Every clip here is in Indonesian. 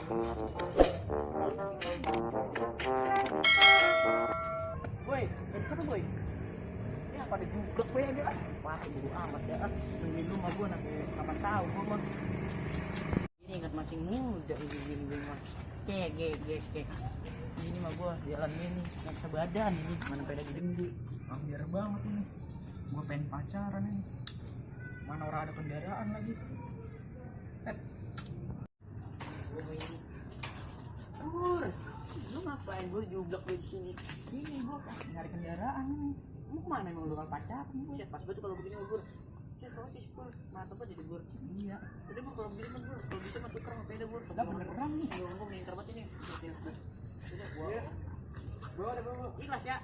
Boy, dari sana boy. Ya pada jublek boy aja lah. Wah, bodo amat ya. Nungguin lu mah gua nanti 8 tahun gua mah. Ini ingat masih muda ini mah. Ini mah gua jalan ini naik sebadan ini mana pada gede. Ambiar banget ini. Gua pengen pacaran ini. Mana orang ada kendaraan lagi. Lu ngapain gue jublek di sini? Ini gue nyari kendaraan ini. Mau kemana emang lu kalau pacaran? Siap pas banget kalau begini gue. Siap sosis gue. Mantap aja deh gue. Iya. Jadi gue kalau begini gue kalau bisa mah tukar sama peda gue. Udah beneran nih. Gue ngomong nih terbat ini. Udah gue. Bro, ada bro. Ikhlas ya.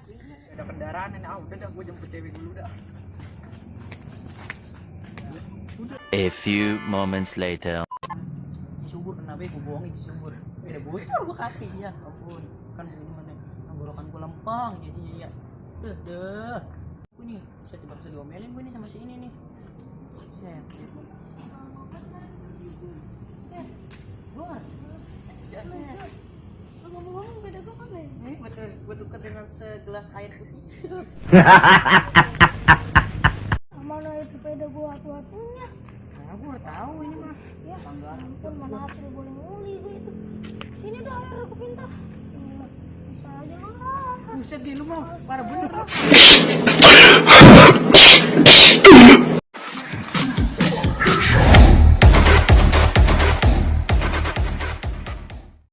Ada kendaraan ini. Udah dah gue jemput cewek dulu dah. A few moments later. Subur kenapa gue bohongin si subur. Beda bocor gue kasih ya ampun kan ini mana tenggorokan gue lempeng jadi ya gue nih bisa tiba-tiba diomelin gue nih sama si ini nih set Lu ngomong-ngomong beda gue kan nih? gue tukar dengan segelas air putih. Mana itu beda gue hati-hatinya? Nah gue udah tahu ini mah Ya ampun, mana hasil boleh nguli gue itu. Sini dah air aku pinta. Bisa aja lah. buset di lu mau parah bener.